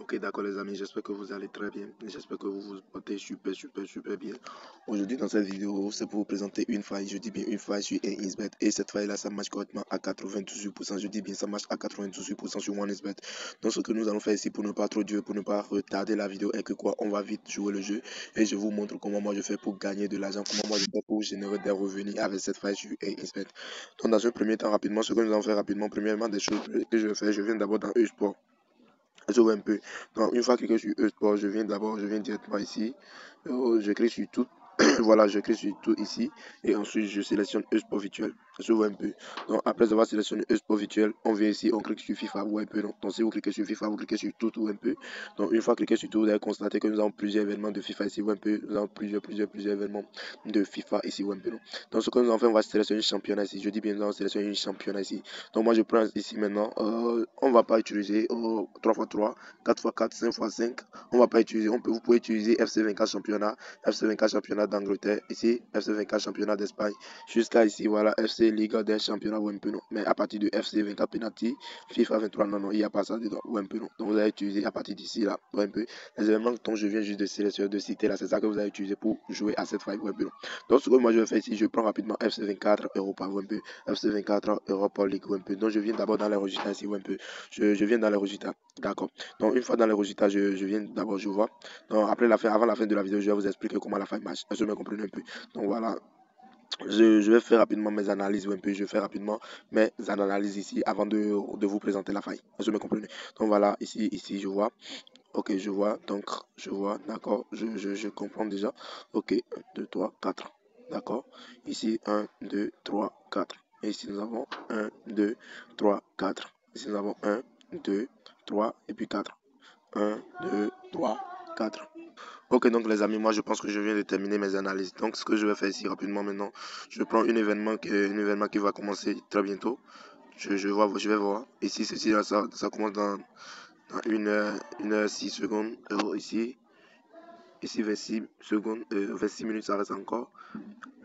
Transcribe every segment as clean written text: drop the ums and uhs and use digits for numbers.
Ok, d'accord les amis, j'espère que vous allez très bien. J'espère que vous vous portez super bien. Aujourd'hui dans cette vidéo, c'est pour vous présenter une faille. Je dis bien une faille sur 1xBet. Et cette faille là, ça marche correctement à 98%. Je dis bien ça marche à 98% sur 1xBet. Donc ce que nous allons faire ici pour ne pas trop durer, pour ne pas retarder la vidéo, est que quoi, on va vite jouer le jeu. Et je vous montre comment moi je fais pour gagner de l'argent, comment moi je fais pour générer des revenus avec cette faille sur 1xBet. Donc dans un premier temps rapidement, ce que nous allons faire rapidement, premièrement des choses que je vais faire, je viens d'abord dans eSport. Je vois un peu. Donc, une fois que je suis e-sport, je viens directement ici. Je clique sur tout. Voilà, je clique sur tout ici. Et ensuite, je sélectionne e-sport virtuel. Je vois un peu. Donc, après avoir sélectionné e-sport virtuel, on vient ici, on clique sur FIFA. Vous voyez un peu. Donc, si vous cliquez sur FIFA, vous cliquez sur tout un peu. Donc, une fois cliqué sur tout, vous allez constater que nous avons plusieurs événements de FIFA ici. Vous voyez un peu. Nous avons plusieurs événements de FIFA ici. Vous voyez un peu. Donc, ce que nous allons faire, on va sélectionner un championnat ici. Je dis bien, nous allons sélectionner un championnat ici. Donc, moi, je prends ici maintenant. On ne va pas utiliser 3x3, 4x4, 5x5. On va pas utiliser. Vous pouvez utiliser FC24 championnat, FC24 championnat d'Angleterre, ici FC24 championnat d'Espagne, jusqu'à ici voilà FC Liga des championnats ou un peu non. Mais à partir de FC24 penalty, FIFA 23 non, il n'y a pas ça dedans ou un peu non. Donc vous allez utiliser à partir d'ici là ou un peu les éléments dont je viens juste de sélectionner de citer là, c'est ça que vous allez utiliser pour jouer à cette faille ou un peu non. Donc ce que moi je vais faire ici, je prends rapidement FC24 Europa ou un peu, FC24 Europa League ou un peu. Donc je viens d'abord dans les résultats ici ou un peu. Je viens dans les résultats, d'accord. Donc une fois dans les résultats, je viens d'abord, je vois. Donc après avant la fin de la vidéo, je vais vous expliquer comment la faille marche. Je me comprends un peu. Donc voilà. Je vais faire rapidement mes analyses ou un peu. Je fais rapidement mes analyses ici avant de vous présenter la faille. Je me comprends. Donc voilà, ici, je vois. Ok, je vois. Donc je vois. D'accord. Je comprends déjà. Ok, 1, 2, 3, 4. D'accord. Ici, 1, 2, 3, 4. Et ici, nous avons 1, 2, 3, 4. Ici, nous avons 1, 2, 3 et puis 4. 1, 2, 3, 4. Ok, donc les amis, moi je pense que je viens de terminer mes analyses. Donc ce que je vais faire ici rapidement maintenant, je prends un événement qui va commencer très bientôt. Je vais voir. Ici, ceci là, ça commence dans 1 heure 6 secondes. Ici 26 secondes, 26 minutes, ça reste encore.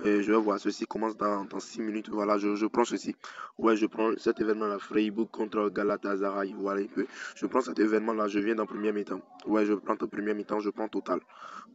Je vais voir, ceci commence dans 6 minutes. Voilà, je prends ceci. Ouais, je prends cet événement-là, Freiburg contre Galatasaray. Voilà un peu. Je prends cet événement-là, je viens dans premier mi-temps. Ouais, je prends au premier mi-temps, je prends total.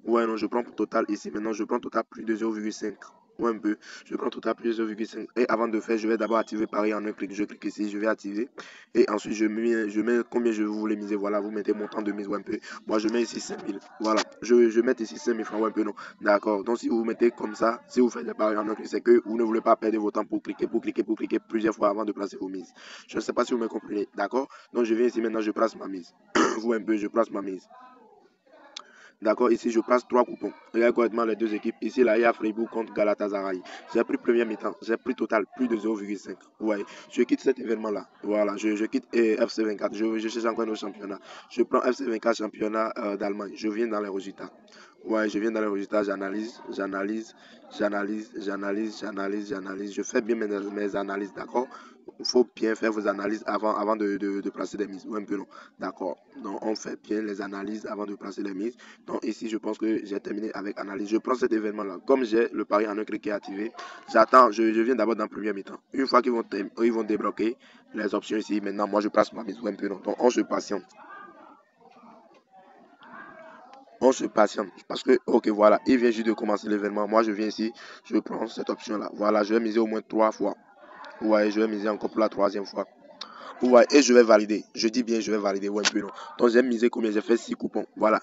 Ouais, non, je prends total ici. Maintenant, je prends total plus de 0,5. Ouais, un peu. Je prends total plus de 0,5. Et avant de faire, je vais d'abord activer Paris en un clic. Je clique ici, je vais activer. Et ensuite, je mets combien je voulais miser. Voilà, vous mettez mon temps de mise, ouais, un peu. Moi, je mets ici 5000. Voilà, je mets ici 5000 francs, ouais, un peu, non. D'accord. Donc, si vous mettez comme ça, si vous faites des paris en un clic, c'est que vous ne voulez pas perdre votre temps pour cliquer plusieurs fois avant de placer vos mises. Je ne sais pas si vous me comprenez. D'accord. Donc, je viens ici maintenant, je place ma mise. Vous un peu, je place ma mise. D'accord, ici je place 3 coupons. Regardez correctement les deux équipes. Ici, là, il y a Freiburg contre Galatasaray. J'ai pris premier mi-temps. J'ai pris total plus de 0,5. Vous voyez, je quitte cet événement-là. Voilà, je quitte FC24. Je cherche encore nos championnats. Je prends FC24 championnat d'Allemagne. Je viens dans les résultats. Ouais, je viens dans les résultats. J'analyse. Je fais bien mes analyses, d'accord. Il faut bien faire vos analyses avant de placer des mises. Un peu non. D'accord. Donc, on fait bien les analyses avant de placer les mises. Donc, ici, je pense que j'ai terminé avec analyse. Je prends cet événement-là. Comme j'ai le pari en un clic qui est activé, j'attends. Je viens d'abord dans le premier mi-temps. Une fois qu'ils vont débloquer les options ici, maintenant, moi, je place ma mise. Un peu non. Donc, on se patiente. On se patiente parce que, ok, voilà, il vient juste de commencer l'événement. Moi, je viens ici, je prends cette option-là. Voilà, je vais miser au moins 3 fois. Vous voyez, je vais miser encore pour la 3e fois. Vous voyez, et je vais valider. Je dis bien, je vais valider. Ouais, un peu non. Donc, j'ai misé combien? J'ai fait 6 coupons. Voilà.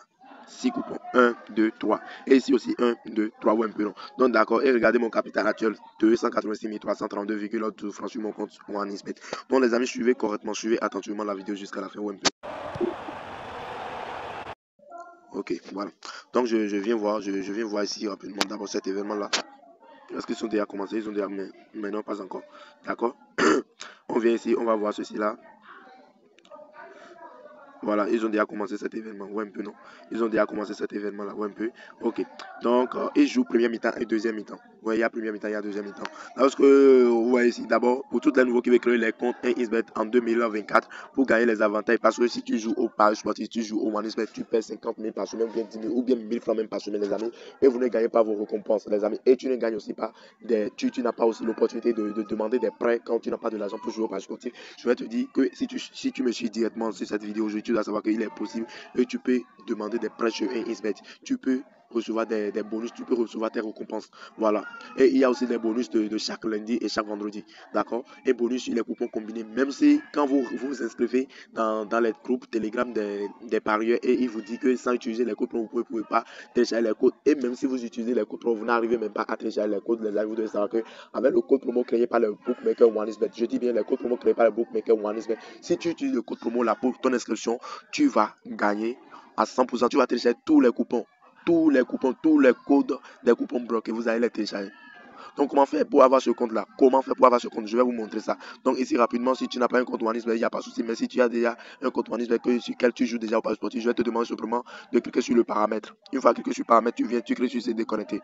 6 coupons. 1, 2, 3. Et ici aussi 1, 2, 3. Ouais, un peu non. Donc, d'accord. Et regardez mon capital actuel. 286 332,12 francs sur mon compte OneXBet. Donc, les amis, suivez correctement. Suivez attentivement la vidéo jusqu'à la fin. Ouais, un peu. Ok, voilà. Donc, je viens voir. Je viens voir ici rapidement d'abord cet événement-là. Est-ce qu'ils sont déjà commencés? Ils ont déjà, mais non, pas encore. D'accord. On vient ici. On va voir ceci-là. Voilà, ils ont déjà commencé cet événement. Ouais, un peu, non. Ils ont déjà commencé cet événement-là. Ouais, un peu. Ok. Donc, ils jouent premier mi-temps et deuxième mi-temps. Ouais, il y a premier mi-temps, il y a deuxième mi-temps. Parce que, ouais, ici, d'abord, pour tous les nouveaux qui veulent créer les comptes 1xBet en 2024 pour gagner les avantages. Parce que si tu joues au pari sportif, tu joues au OneXBet, tu perds 50 000 par semaine, ou bien 10 000, ou bien 1000 francs même par semaine, les amis. Et vous ne gagnez pas vos récompenses, les amis. Et tu ne gagnes aussi pas tu n'as pas aussi l'opportunité de demander des prêts quand tu n'as pas de l'argent pour jouer au pari sportif. Je vais te dire que si tu me suis directement sur cette vidéo, tu dois savoir qu'il est possible et tu peux demander des prêts sur 1xBet. Tu peux recevoir des bonus, tu peux recevoir tes récompenses. Voilà. Et il y a aussi des bonus de chaque lundi et chaque vendredi. D'accord? Et bonus sur les coupons combinés. Même si quand vous vous inscrivez dans les groupes Telegram des parieurs et il vous dit que sans utiliser les codes, vous ne pouvez pas télécharger les codes. Et même si vous utilisez les codes, vous n'arrivez même pas à télécharger les codes. Les amis, vous devez savoir que avec le code promo créé par le bookmaker OneXBet, je dis bien le code promo créé par le bookmaker OneXBet, si tu utilises le code promo là pour ton inscription, tu vas gagner à 100%. Tu vas télécharger tous les coupons, tous les codes des coupons bloqués, vous allez les télécharger. Donc, comment faire pour avoir ce compte-là? Comment faire pour avoir ce compte? Je vais vous montrer ça. Donc, ici, rapidement, si tu n'as pas un compte OneXBet, il n'y a pas de souci. Mais si tu as déjà un compte OneXBet sur lequel tu joues déjà au Paris Sportif, je vais te demander simplement de cliquer sur le paramètre. Une fois cliqué sur le paramètre, tu viens, tu cliques sur déconnecter.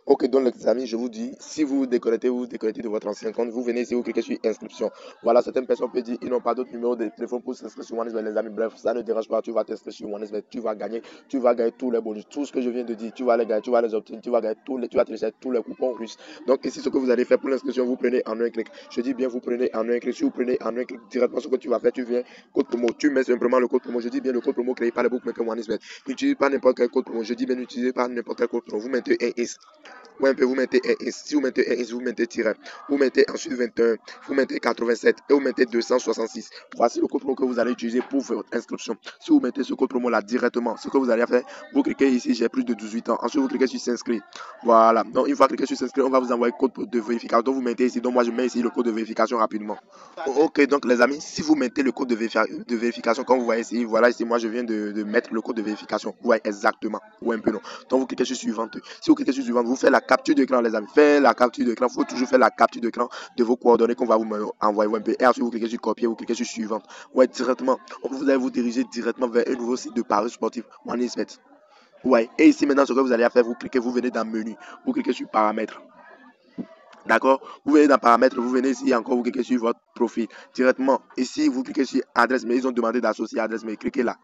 Ok, donc les amis, je vous dis, si vous vous déconnectez de votre ancien compte, vous venez ici, vous cliquez sur inscription. Voilà, certaines personnes peuvent dire, ils n'ont pas d'autre numéro de téléphone pour s'inscrire sur OneXBet, les amis. Bref, ça ne dérange pas, tu vas t'inscrire sur OneXBet, tu vas gagner tous les bonus, tout ce que je viens de dire, tu vas les gagner, tu vas les obtenir, tu vas gagner tu vas télécharger tous les coupons russes. Donc ici, ce que vous allez faire pour l'inscription, vous prenez en un clic. Je dis bien, vous prenez en un clic. Si vous prenez en un clic directement, ce que tu vas faire, tu viens, code promo, tu mets simplement le code promo. Je dis bien le code promo créé par le bookmaker OneXBet. N'utilisez pas n'importe quel code promo. Je dis bien, n'utilisez pas n'importe quel code promo. Vous mettez un is. Ouais, un peu, vous mettez un is. Si vous mettez un is, vous mettez tiret. Vous mettez ensuite 21, vous mettez 87 et vous mettez 266. Voici le code promo que vous allez utiliser pour votre inscription. Si vous mettez ce code promo là directement, ce que vous allez faire, vous cliquez ici, j'ai plus de 18 ans. Ensuite, vous cliquez sur s'inscrire. Voilà. Donc, une fois cliqué sur s'inscrire, on va vous envoyer le code de vérification. Donc, vous mettez ici. Donc, moi, je mets ici le code de vérification rapidement. Ok, donc, les amis, si vous mettez le code de vérification, comme vous voyez ici, voilà, ici, moi, je viens de mettre le code de vérification. Vous voyez exactement. Ou un peu non. Donc, vous cliquez sur suivante. Si vous cliquez sur suivante, vous faites la capture d'écran, les amis. Faites la capture d'écran. Il faut toujours faire la capture d'écran de vos coordonnées qu'on va vous envoyer un peu. Et ensuite, vous cliquez sur copier, vous cliquez sur suivante. Ouais, directement. Donc, vous allez vous diriger directement vers un nouveau site de paris sportif, OneXBet. Ouais. Et ici, maintenant, ce que vous allez faire, vous cliquez, vous venez dans le menu. Vous cliquez sur paramètres. D'accord? Vous venez dans paramètres, vous venez ici encore, vous cliquez sur votre profil. Directement, ici, vous cliquez sur adresse mail. Ils ont demandé d'associer adresse mail. Cliquez là.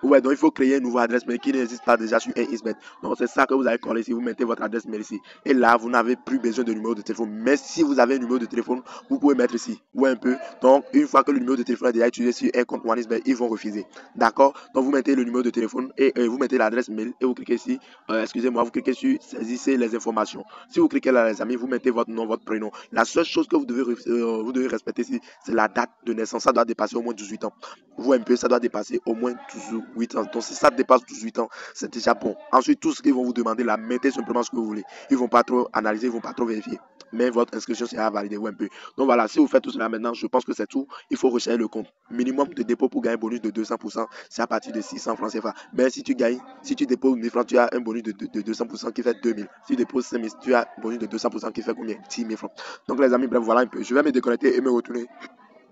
Ouais, donc il faut créer une nouvelle adresse mail qui n'existe pas déjà sur 1xBet. Donc c'est ça que vous allez coller ici. Vous mettez votre adresse mail ici. Et là, vous n'avez plus besoin de numéro de téléphone. Mais si vous avez un numéro de téléphone, vous pouvez mettre ici. Ouais, un peu. Donc une fois que le numéro de téléphone est déjà utilisé sur un compte OneXBet, ils vont refuser. D'accord? Donc vous mettez le numéro de téléphone et vous mettez l'adresse mail et vous cliquez ici. Excusez-moi, vous cliquez sur saisissez les informations. Si vous cliquez là, les amis, vous mettez votre nom, votre prénom. La seule chose que vous devez respecter ici, c'est la date de naissance. Ça doit dépasser au moins 18 ans. Vous un peu, ça doit dépasser au moins 18 ans. Donc si ça dépasse 18 ans, c'est déjà bon. Ensuite, tout ce qu'ils vont vous demander, là, mettez simplement ce que vous voulez. Ils ne vont pas trop analyser, ils ne vont pas trop vérifier. Mais votre inscription sera validée ou un peu. Donc voilà, si vous faites tout cela maintenant, je pense que c'est tout. Il faut recharger le compte. Minimum de dépôt pour gagner un bonus de 200%, c'est à partir de 600 francs CFA. Mais si tu gagnes, si tu déposes 1000 francs, tu as un bonus de 200% qui fait 2000. Si tu déposes 5000, tu as un bonus de 200% qui fait combien? 10 000 francs. Donc les amis, bref, voilà un peu. Je vais me déconnecter et me retourner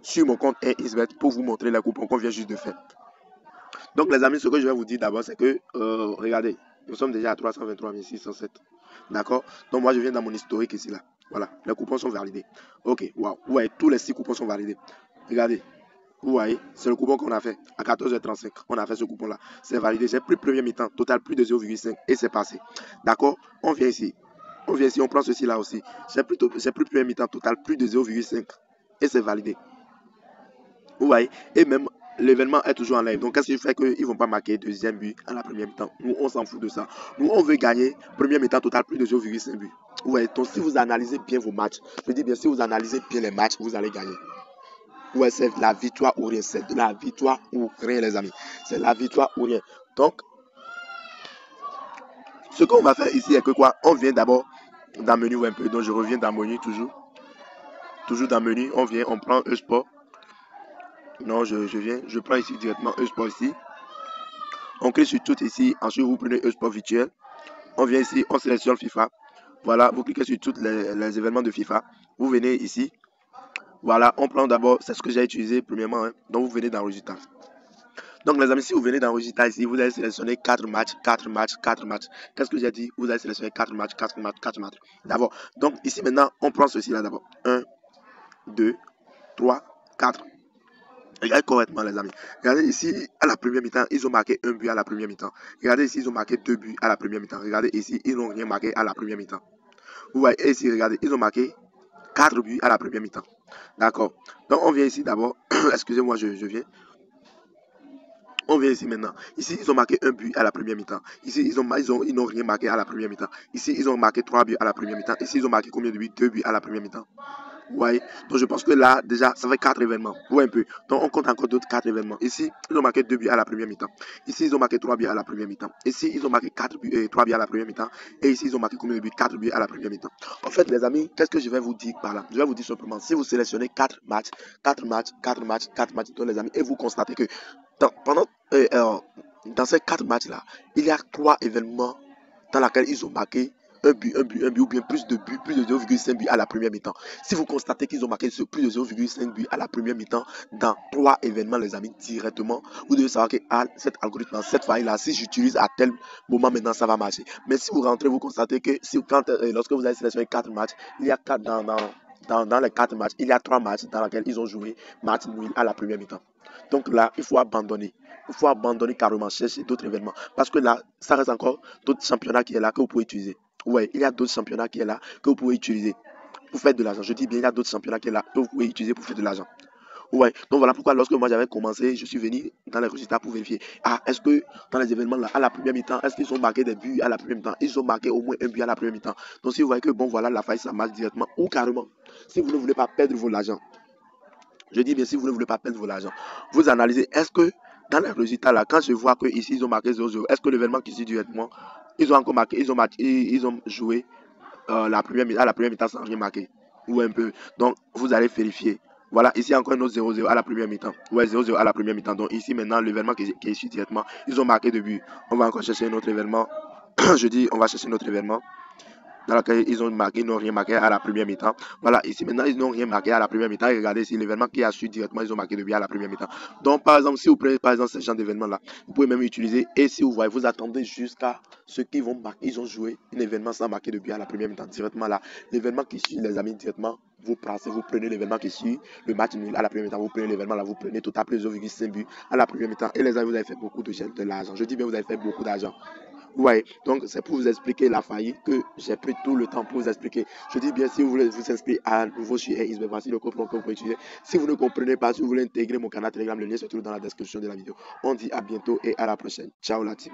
sur mon compte 1xBet pour vous montrer les coupons qu'on vient juste de faire. Donc les amis, ce que je vais vous dire d'abord, c'est que, regardez, nous sommes déjà à 323 607. D'accord? Donc moi, je viens dans mon historique ici, là. Voilà, les coupons sont validés. Ok, waouh. Vous voyez, tous les 6 coupons sont validés. Regardez, vous voyez, c'est le coupon qu'on a fait à 14h35. On a fait ce coupon-là. C'est validé. J'ai pris premier mi-temps, total plus de 0,5 et c'est passé. D'accord? On vient ici. On prend ceci là aussi. J'ai pris premier mi-temps, total plus de 0,5 et c'est validé. Vous voyez? Et même l'événement est toujours en live. Donc, qu'est-ce qui fait qu'ils ne vont pas marquer deuxième but à la première mi-temps? Nous, on s'en fout de ça. Nous, on veut gagner premier mi-temps total plus de 0,5 buts. Vous voyez? Donc, si vous analysez bien vos matchs, je dis bien, si vous analysez bien les matchs, vous allez gagner. Ouais, c'est la victoire ou rien. C'est de la victoire ou rien, les amis. C'est la victoire ou rien. Donc, ce qu'on va faire ici est que quoi? On vient d'abord dans le menu un peu. Donc, je reviens dans le menu toujours. Toujours dans le menu, on vient, on prend e-sport. Non, je prends ici directement e-sport ici. On clique sur tout ici. Ensuite, vous prenez e-sport virtuel. On vient ici, on sélectionne FIFA. Voilà, vous cliquez sur tous les événements de FIFA. Vous venez ici. Voilà, on prend d'abord, c'est ce que j'ai utilisé premièrement. Hein. Donc, vous venez dans résultat. Donc, les amis, si vous venez dans résultat ici, vous allez sélectionner 4 matchs, 4 matchs, 4 matchs. Qu'est-ce que j'ai dit? Vous allez sélectionner 4 matchs, 4 matchs, 4 matchs. D'abord, donc ici maintenant, on prend ceci là d'abord. 1, 2, 3, 4. Regardez correctement, les amis. Regardez ici, à la première mi-temps, ils ont marqué un but à la première mi-temps. Regardez ici, ils ont marqué 2 buts à la première mi-temps. Regardez ici, ils n'ont rien marqué à la première mi-temps. Vous voyez ici, regardez, ils ont marqué 4 buts à la première mi-temps. D'accord. Donc, on vient ici d'abord. Excusez-moi, je viens. On vient ici maintenant. Ici, ils ont marqué un but à la première mi-temps. Ici, ils n'ont rien marqué à la première mi-temps. Ici, ils ont marqué 3 buts à la première mi-temps. Ici, ils ont marqué combien de buts? 2 buts à la première mi-temps. Ouais. Donc je pense que là, déjà, ça fait 4 événements. Ouais, un peu. Donc on compte encore d'autres 4 événements. Ici, ils ont marqué 2 buts à la première mi-temps. Ici, ils ont marqué 3 buts à la première mi-temps. Ici, ils ont marqué 4 buts, 3 buts à la première mi-temps. Et ici, ils ont marqué combien de buts? 4 buts à la première mi-temps. En fait, les amis, qu'est-ce que je vais vous dire par là? Je vais vous dire simplement, si vous sélectionnez 4 matchs, 4 matchs, 4 matchs, 4 matchs, donc les amis, et vous constatez que dans ces 4 matchs-là, il y a 3 événements dans lesquels ils ont marqué un but, ou bien plus de buts, plus de 0,5 buts à la première mi-temps. Si vous constatez qu'ils ont marqué plus de 0,5 buts à la première mi-temps dans 3 événements, les amis, directement, vous devez savoir que cet algorithme, cette faille-là, si j'utilise à tel moment maintenant, ça va marcher. Mais si vous rentrez, vous constatez que lorsque vous avez sélectionné 4 matchs, il y a 4 dans les 4 matchs, il y a 3 matchs dans lesquels ils ont joué match nul à la première mi-temps. Donc là, il faut abandonner. Il faut abandonner carrément, chercher d'autres événements. Parce que là, ça reste encore d'autres championnats qui est là que vous pouvez utiliser. Ouais, il y a d'autres championnats qui est là que vous pouvez utiliser pour faire de l'argent. Je dis bien, il y a d'autres championnats qui est là que vous pouvez utiliser pour faire de l'argent. Ouais, donc voilà pourquoi lorsque moi j'avais commencé, je suis venu dans les résultats pour vérifier. Est-ce que dans les événements là, à la première mi-temps, est-ce qu'ils ont marqué des buts à la première mi-temps? Ils ont marqué au moins un but à la première mi-temps. Donc si vous voyez que bon voilà, la faille ça marche directement ou carrément. Si vous ne voulez pas perdre vos argent, je dis bien si vous ne voulez pas perdre vos argent, vous analysez, est-ce que dans les résultats là, quand je vois que ici ils ont marqué 0-0, est-ce que l'événement qui suit directement, ils ont encore marqué, ils ont joué à la première mi-temps sans rien marquer. Ou un peu. Donc vous allez vérifier. Voilà, ici encore un autre 0-0 à la première mi-temps. Ouais, 0-0 à la première mi-temps. Donc ici maintenant, l'événement qui est ici directement, ils ont marqué 2 buts. On va encore chercher un autre événement. Je dis, on va chercher un autre événement dans lequel ils n'ont rien marqué à la première mi-temps. Voilà, ici maintenant, ils n'ont rien marqué à la première mi-temps. Et regardez ici, l'événement qui a su directement, ils ont marqué 2 buts à la première mi-temps. Donc, par exemple, si vous prenez par exemple ce genre d'événement-là, vous pouvez même utiliser. Et si vous voyez, vous attendez jusqu'à ce qu'ils vont marquer. Ils ont joué un événement sans marquer de but à la première mi-temps. Directement là, l'événement qui suit, les amis, directement, vous prenez l'événement qui suit, le match nul à la première mi-temps, vous prenez l'événement là, vous prenez total plus 0,5 buts à la première mi-temps. Et les amis, vous avez fait beaucoup de l'argent. Je dis bien, vous avez fait beaucoup d'argent. Ouais, donc c'est pour vous expliquer la faillite que j'ai pris tout le temps pour vous expliquer. Je dis bien, si vous voulez vous inscrire à nouveau sur Airxbet, voici le code que vous pouvez utiliser. Si vous ne comprenez pas, si vous voulez intégrer mon canal Telegram, le lien se trouve dans la description de la vidéo. On dit à bientôt et à la prochaine. Ciao la team.